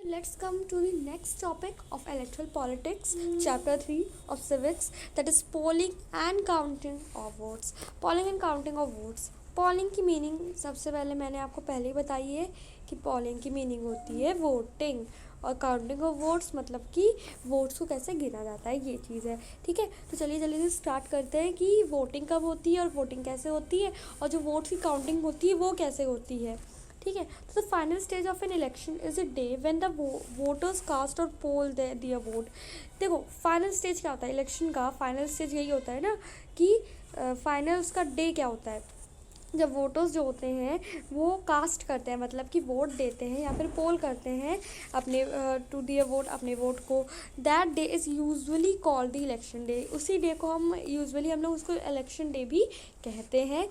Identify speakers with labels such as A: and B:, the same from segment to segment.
A: Let's come to the next topic of electoral politics, chapter 3 of civics, that is polling and counting of votes. Polling and counting of votes. Polling की meaning सबसे पहले मैंने आपको पहले ही बताई है कि polling की मीनिंग होती है वोटिंग, और काउंटिंग ऑफ वोट्स मतलब कि वोट्स को कैसे गिना जाता है, ये चीज़ है। ठीक है, तो चलिए जल्दी से स्टार्ट करते हैं कि वोटिंग कब होती है और वोटिंग कैसे होती है, और जो वोट्स की काउंटिंग होती है वो कैसे होती है। ठीक है, तो the final stage of an election is a day when the voters cast और पोल दियर वोट। देखो फाइनल स्टेज क्या होता है इलेक्शन का, फाइनल स्टेज यही होता है ना कि फाइनल उसका डे क्या होता है जब वोटर्स जो होते हैं वो कास्ट करते हैं, मतलब कि वोट देते हैं या फिर पोल करते हैं अपने टू दियर वोट, अपने वोट को। That day is usually called the election day. उसी डे को हम यूजुअली हम लोग उसको इलेक्शन डे भी कहते हैं।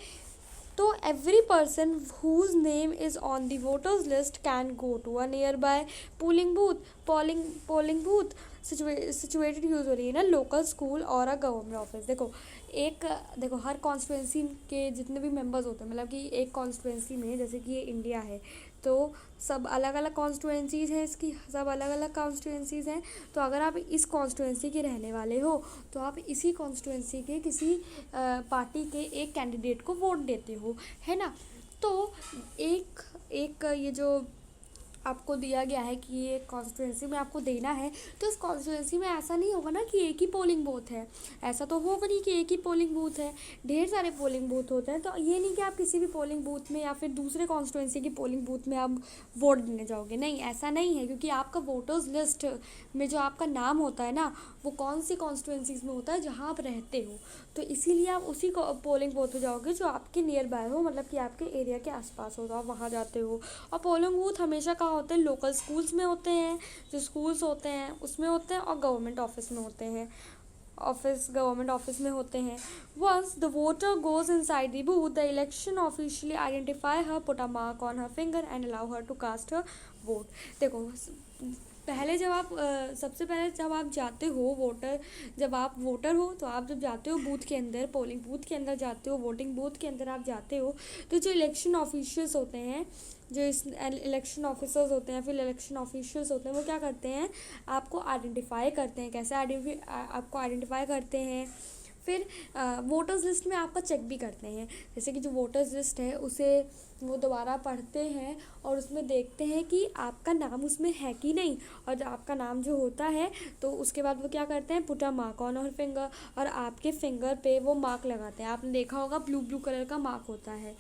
A: तो every person whose name is on the voters list can go to a nearby polling booth situated usually in a local school or a government office। देखो हर कॉन्स्टिट्यूंसी के जितने भी मेंबर्स होते हैं, मतलब कि एक कॉन्स्टिट्यूंसी में, जैसे कि ये इंडिया है तो सब अलग अलग कॉन्स्टिट्यूंसीज़ हैं, इसकी सब अलग अलग कॉन्स्टिट्यूंसीज़ हैं। तो अगर आप इस कॉन्स्टिट्यूंसी के रहने वाले हो तो आप इसी कॉन्स्टिट्यूंसी के किसी पार्टी के एक कैंडिडेट को वोट देते हो, है ना। तो एक एक ये जो आपको दिया गया है कि ये कॉन्स्टिट्यूंसी में आपको देना है, तो इस कॉन्स्टिट्यूंसी में ऐसा नहीं होगा ना कि एक ही पोलिंग बूथ है, ऐसा तो होगा नहीं कि एक ही पोलिंग बूथ है, ढेर सारे पोलिंग बूथ होते हैं। तो ये नहीं कि आप किसी भी पोलिंग बूथ में या फिर दूसरे कॉन्स्टिट्यूंसी की पोलिंग बूथ में आप वोट देने जाओगे, नहीं ऐसा नहीं है, क्योंकि आपका वोटर्स लिस्ट में जो आपका नाम होता है ना वो कौन सी कॉन्स्टिट्यूंसीज में होता है जहाँ आप रहते हो। तो इसीलिए आप उसी पोलिंग बूथ पे जाओगे जो आपके नियर बाय हो, मतलब कि आपके एरिया के आसपास हो, तो आप वहाँ जाते हो। और पोलिंग बूथ हमेशा कहाँ होते हैं, लोकल स्कूल्स में होते हैं, जो स्कूल्स होते हैं उसमें होते हैं, और गवर्नमेंट ऑफिस में होते हैं, गवर्नमेंट ऑफिस में होते हैं। Once the voter goes inside the booth the election officially identify her, put a mark on her finger and allow her to cast her vote. देखो पहले जब आप सबसे पहले जब आप जाते हो जब आप वोटर हो तो आप जब जाते हो बूथ के अंदर, पोलिंग बूथ के अंदर जाते हो, वोटिंग बूथ के अंदर आप जाते हो, तो जो इलेक्शन ऑफिशियल्स होते हैं, जो इस इलेक्शन ऑफिसर्स होते हैं फिर इलेक्शन ऑफिशियल्स होते हैं, वो क्या करते हैं आपको आइडेंटिफाई करते हैं। कैसे आपको आइडेंटिफाई करते हैं, फिर वोटर्स लिस्ट में आपका चेक भी करते हैं। जैसे कि जो वोटर्स लिस्ट है उसे वो दोबारा पढ़ते हैं और उसमें देखते हैं कि आपका नाम उसमें है कि नहीं, और आपका नाम जो होता है तो उसके बाद वो क्या करते हैं, पुट अ मार्क ऑन और फिंगर, और आपके फिंगर पे वो मार्क लगाते हैं। आपने देखा होगा ब्लू कलर का मार्क होता है,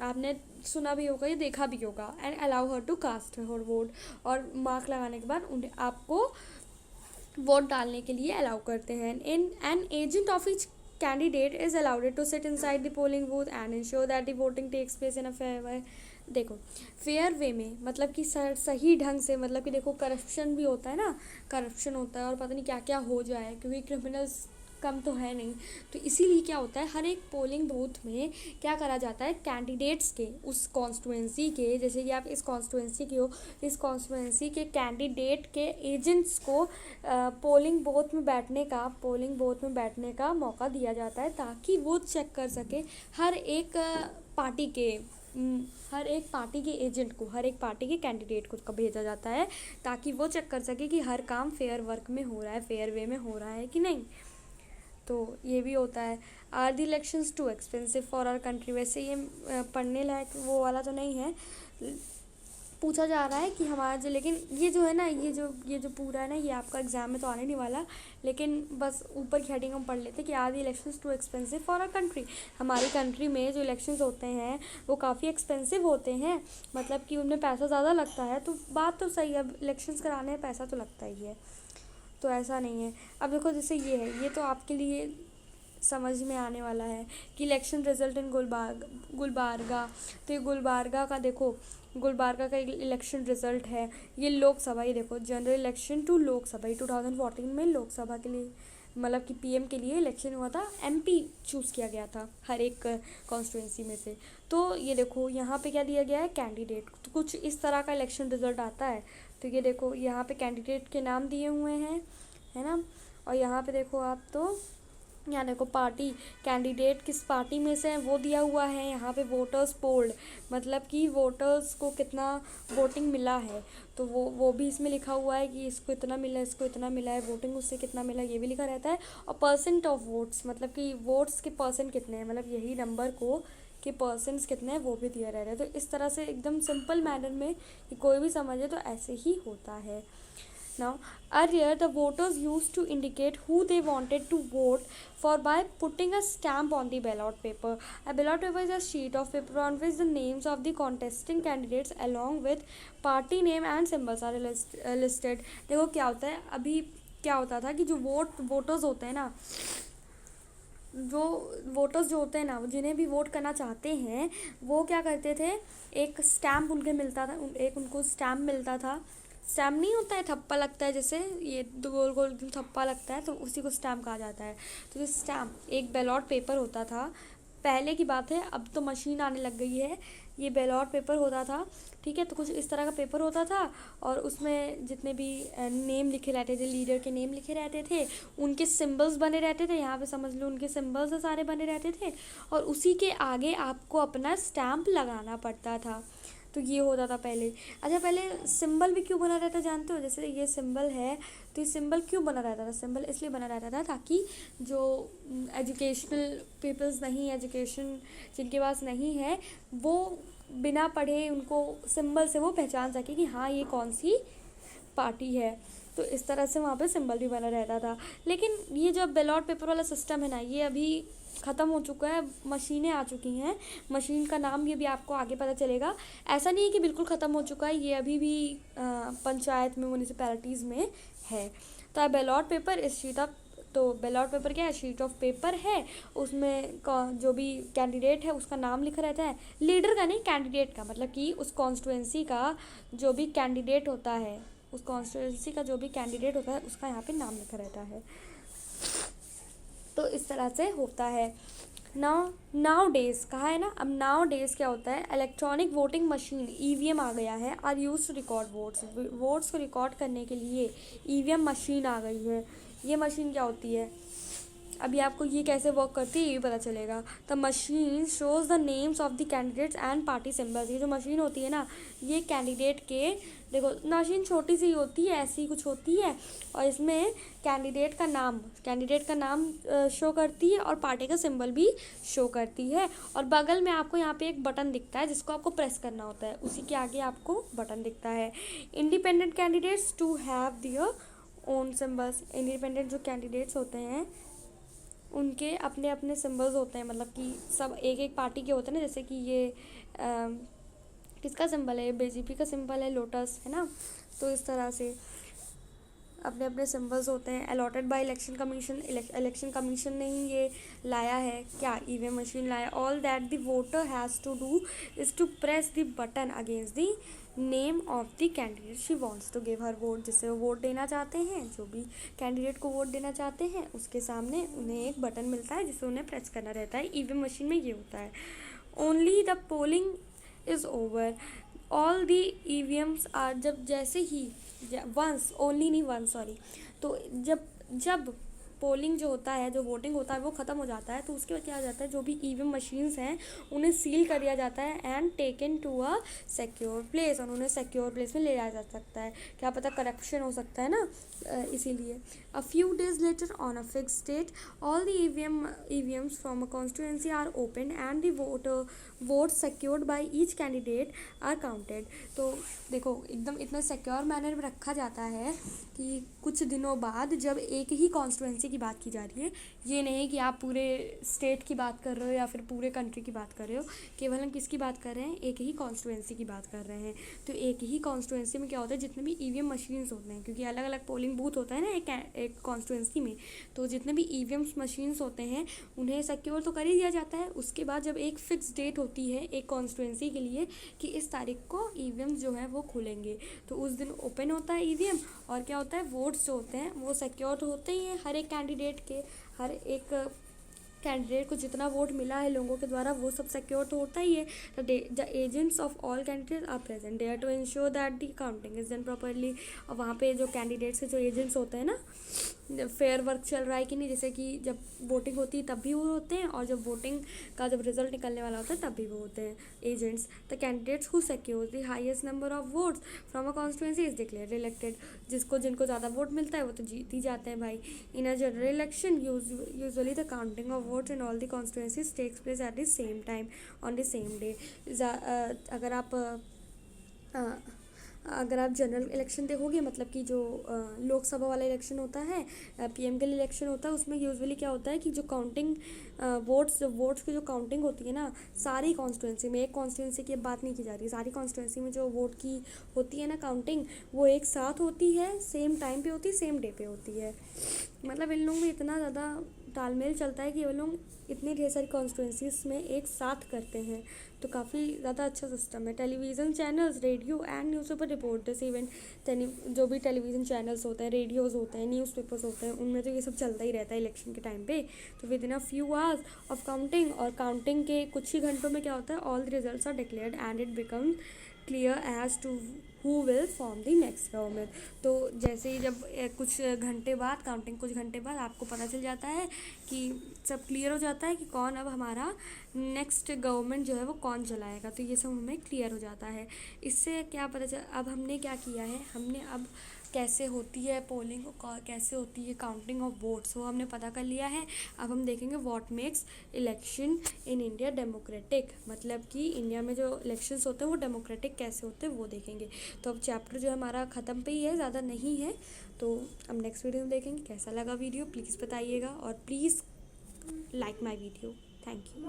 A: आपने सुना भी होगा, ये देखा भी होगा। And allow her to cast her vote, और मार्क लगाने के बाद उन्हें आपको वोट डालने के लिए अलाउ करते हैं। In an agent of each candidate is allowed to sit inside the polling booth and ensure that the voting takes place in a fair way। देखो फेयर वे में मतलब कि सही ढंग से, मतलब कि देखो करप्शन भी होता है ना, करप्शन होता है और पता नहीं क्या क्या हो जाए, क्योंकि क्रिमिनल्स कम तो है नहीं। तो इसीलिए क्या होता है हर एक पोलिंग बूथ में क्या करा जाता है, कैंडिडेट्स के उस कॉन्स्टिट्यूंसी के, जैसे कि आप इस कॉन्स्टिट्यूंसी के हो, इस कॉन्स्टिट्यूंसी के कैंडिडेट के एजेंट्स को पोलिंग बूथ में बैठने का मौका दिया जाता है, ताकि वो चेक कर सके हर एक पार्टी के हर एक पार्टी के एजेंट को, हर एक पार्टी के कैंडिडेट को का भेजा जाता है, ताकि वो चेक कर सके कि हर काम फेयर वर्क में हो रहा है, फेयर वे में हो रहा है कि नहीं। तो ये भी होता है। Are the elections too expensive for our country. वैसे ये पढ़ने लायक वो वाला तो नहीं है, पूछा जा रहा है कि हमारा जो, लेकिन ये जो है ना, ये जो पूरा है ना, ये आपका एग्जाम में तो आने नहीं वाला, लेकिन बस ऊपर की हेडिंग हम पढ़ लेते कि are the elections too expensive for our country. हमारी कंट्री में जो इलेक्शंस होते हैं वो काफ़ी एक्सपेंसिव होते हैं, मतलब कि उनमें पैसा ज़्यादा लगता है। तो बात तो सही है, इलेक्शंस कराने में पैसा तो लगता ही है, तो ऐसा नहीं है। अब देखो जैसे ये है, ये तो आपके लिए समझ में आने वाला है कि इलेक्शन रिजल्ट इन गुलबर्गा। तो ये गुलबर्गा का देखो, गुलबर्गा का इलेक्शन रिजल्ट है, ये लोकसभा, ये देखो जनरल इलेक्शन टू लोकसभा, 2014 में लोकसभा के लिए, मतलब कि पीएम के लिए इलेक्शन हुआ था, एमपी चूज़ किया गया था हर एक कॉन्स्टिट्यूंसी में से। तो ये देखो यहाँ पे क्या दिया गया है, कैंडिडेट, तो कुछ इस तरह का इलेक्शन रिजल्ट आता है। तो ये देखो यहाँ पे कैंडिडेट के नाम दिए हुए हैं, है ना, और यहाँ पे देखो आप तो यहाँ देखो पार्टी, कैंडिडेट किस पार्टी में से है वो दिया हुआ है। यहाँ पे वोटर्स पोल्ड, मतलब कि वोटर्स को कितना वोटिंग मिला है, तो वो भी इसमें लिखा हुआ है कि इसको इतना मिला है, इसको इतना मिला है, वोटिंग उससे कितना मिला है, ये भी लिखा रहता है। और परसेंट ऑफ वोट्स, मतलब कि वोट्स के परसेंट कितने हैं, मतलब यही नंबर को के परसेंट्स कितने हैं वो भी दिया रहता है। तो इस तरह से एकदम सिंपल मैनर में कि कोई भी समझे तो ऐसे ही होता है। Now, earlier the voters used to indicate who they wanted to vote for by putting a stamp on the ballot paper. A ballot paper is a sheet of paper on which the names of the contesting candidates along with party name and symbols are listed. देखो क्या होता है, अभी क्या होता था कि जो वोटर्स होते हैं ना, जो वोटर्स जो होते हैं ना, जिन्हें भी वोट करना चाहते हैं, वो क्या करते थे, एक स्टैम्प उनके मिलता था, एक उनको स्टैम्प मिलता था। स्टैम्प नहीं होता है, थप्पा लगता है, जैसे ये दो गोल गोल थप्पा लगता है, तो उसी को स्टैम्प कहा जाता है। तो ये स्टैम्प एक बैलॉट पेपर होता था, पहले की बात है, अब तो मशीन आने लग गई है। ये बैलॉट पेपर होता था, ठीक है, तो कुछ इस तरह का पेपर होता था, और उसमें जितने भी नेम लिखे रहते थे, लीडर के नेम लिखे रहते थे, उनके सिंबल्स बने रहते थे, यहाँ पे समझ लो उनके सिंबल्स सारे बने रहते थे, और उसी के आगे आपको अपना स्टैम्प लगाना पड़ता था। तो ये होता था पहले। अच्छा, पहले सिंबल भी क्यों बना रहता जानते हो, जैसे ये सिंबल है, तो ये सिंबल क्यों बना रहता था, सिंबल इसलिए बना रहता था ताकि जो एजुकेशनल पीपल्स नहीं, एजुकेशन जिनके पास नहीं है, वो बिना पढ़े उनको सिंबल से वो पहचान सके कि हाँ ये कौन सी पार्टी है। तो इस तरह से वहाँ पे सिंबल भी बना रहता था। लेकिन ये जो बैलॉट पेपर वाला सिस्टम है ना, ये अभी ख़त्म हो चुका है, मशीनें आ चुकी हैं। मशीन का नाम ये भी आपको आगे पता चलेगा। ऐसा नहीं है कि बिल्कुल ख़त्म हो चुका है, ये अभी भी पंचायत में, म्यूनिसिपैलिटीज़ में है। तो बैलॉट पेपर इस शीट ऑफ, तो बैलॉट पेपर क्या है, शीट ऑफ पेपर है, उसमें जो भी कैंडिडेट है उसका नाम लिखा रहता है, लीडर का नहीं, कैंडिडेट का, मतलब कि उस कॉन्स्टिट्यूएंसी का जो भी कैंडिडेट होता है, उस कॉन्स्टिट्यूएंसी का जो भी कैंडिडेट होता है उसका यहाँ पे नाम लिखा रहता है। तो इस तरह से होता है। नाउ डेज कहा है ना, अब नाउ डेज क्या होता है, इलेक्ट्रॉनिक वोटिंग मशीन ईवीएम आ गया है, are used to record votes को रिकॉर्ड करने के लिए ईवीएम मशीन आ गई है। ये मशीन क्या होती है, अभी आपको ये कैसे वर्क करती है ये भी पता चलेगा। The machine shows the names of the candidates and party symbols. ये जो मशीन होती है ना, ये कैंडिडेट के, देखो मशीन छोटी सी होती है, ऐसी कुछ होती है, और इसमें कैंडिडेट का नाम शो करती है, और पार्टी का सिंबल भी शो करती है। और बगल में आपको यहाँ पे एक बटन दिखता है जिसको आपको प्रेस करना होता है, उसी के आगे आपको बटन दिखता है। Independent candidates to have their own symbols. Independent जो कैंडिडेट्स होते हैं उनके अपने अपने सिंबल्स होते हैं, मतलब कि सब एक एक पार्टी के होते हैं ना, जैसे कि ये किसका सिंबल है, बीजेपी का सिंबल है, लोटस है ना। तो इस तरह से अपने अपने सिंबल्स होते हैं। Allotted by election commission, election commission ने ही ये लाया है, क्या ईवीएम मशीन लाया। All that the voter has to do is to press the button against the name of the candidate she wants to give her vote. जिससे वो vote देना चाहते हैं, जो भी कैंडिडेट को वोट देना चाहते हैं, उसके सामने उन्हें एक बटन मिलता है जिसे उन्हें प्रेस करना रहता है। ईवीएम मशीन में ये होता है। Only the polling is over, all the EVMs are, जब जैसे ही वंस, ओनली नहीं वंस, सॉरी, तो जब पोलिंग जो होता है, जो वोटिंग होता है वो ख़त्म हो जाता है, तो उसके बाद क्या हो जाता है, जो भी ईवीएम मशीन्स हैं उन्हें सील कर दिया जाता है and taken to a secure place, और उन्हें सिक्योर प्लेस में ले जाया जा सकता है। क्या पता करप्शन हो सकता है ना, इसीलिए। A few days later on a fix date all the EVMs from a constituency are open and the vote secured by each candidate are counted. तो देखो एकदम इतना सिक्योर मैनर में रखा जाता है कि कुछ दिनों बाद जब एक ही कॉन्स्टिट्यूएंसी की बात की जा रही है, ये नहीं कि आप पूरे स्टेट की बात कर रहे हो या फिर पूरे कंट्री की बात कर रहे हो, केवल हम किसकी बात कर रहे हैं, एक ही कॉन्स्टिट्यूएंसी की बात कर रहे हैं। तो एक ही कॉन्स्टिट्यूएंसी में क्या होता है, जितने भी ईवीएम मशीन्स होते हैं, क्योंकि अलग अलग पोलिंग बूथ होता है ना एक कॉन्स्टिट्यूएंसी में, तो जितने भी ईवीएम मशीन्स होते हैं उन्हें सिक्योर तो कर ही दिया जाता है। उसके बाद जब एक फिक्स डेट होती है एक कॉन्स्टिट्यूएंसी के लिए कि इस तारीख को ईवीएम जो है वो खुलेंगे, तो उस दिन ओपन होता है ईवीएम, और क्या होता है, वोट्स जो होते हैं वो सिक्योर होते ही हैं हर एक कैंडिडेट के, हर एक कैंडिडेट को जितना वोट मिला है लोगों के द्वारा वो सब सिक्योर तो होता ही है. The agents of all candidates are present there to ensure that the counting is done properly. और वहाँ पे जो कैंडिडेट्स के जो एजेंट्स होते हैं ना, फेयर वर्क चल रहा है कि नहीं, जैसे कि जब वोटिंग होती है तब भी वो होते हैं, और जब वोटिंग का जब रिजल्ट निकलने वाला होता है तब भी वो होते हैं agents. The candidates who secure the highest number of votes from a constituency is declared elected. जिनको ज़्यादा वोट मिलता है वो तो जीत ही जाते हैं भाई. In a general election usually the counting of votes in all the constituencies takes place at the same time on the same day. अगर आप जनरल इलेक्शन देखोगे, मतलब कि जो लोकसभा वाला इलेक्शन होता है, पीएम के लिए इलेक्शन होता है, उसमें यूजुअली क्या होता है कि जो काउंटिंग वोट्स की जो काउंटिंग होती है ना, सारी कॉन्स्टिट्यूंसी में, एक कॉन्स्टिट्यूंसी की बात नहीं की जा रही, सारी कॉन्स्टिट्यूंसी में जो वोट की होती है ना काउंटिंग, वो एक साथ होती है, सेम टाइम पे होती है, सेम डे पे होती है. मतलब इन लोगों में इतना ज़्यादा तालमेल चलता है कि वो लोग इतनी ढेर सारी कॉन्स्टिट्यूंसीज में एक साथ करते हैं. तो काफ़ी ज़्यादा अच्छा सिस्टम है. Television channels, radio and newspaper report this event. जो भी टेलीविज़न चैनल्स होते हैं, रेडियोज़ होते हैं, न्यूज़पेपर्स होते हैं, उनमें तो ये सब चलता ही रहता है इलेक्शन के टाइम पे. तो within a few hours of counting, और काउंटिंग के कुछ ही घंटों में क्या होता है, all the results are declared and it become clear as to who will form the next government. तो जैसे ही जब कुछ घंटे बाद, काउंटिंग कुछ घंटे बाद आपको पता चल जाता है कि सब क्लियर हो जाता है कि कौन अब हमारा नेक्स्ट गवर्नमेंट जो है वो कौन चलाएगा. तो ये सब हमें क्लियर हो जाता है. इससे क्या पता चल, अब हमने क्या किया है, हमने अब कैसे होती है पोलिंग, कैसे होती है काउंटिंग ऑफ वोट्स, वो हमने पता कर लिया है. अब हम देखेंगे what makes election in India democratic, मतलब कि इंडिया में जो इलेक्शंस होते हैं वो डेमोक्रेटिक कैसे होते हैं वो देखेंगे. तो अब चैप्टर जो हमारा ख़त्म पे ही है, ज़्यादा नहीं है. तो अब नेक्स्ट वीडियो में देखेंगे. कैसा लगा वीडियो प्लीज़ बताइएगा, और please like my video. Thank you.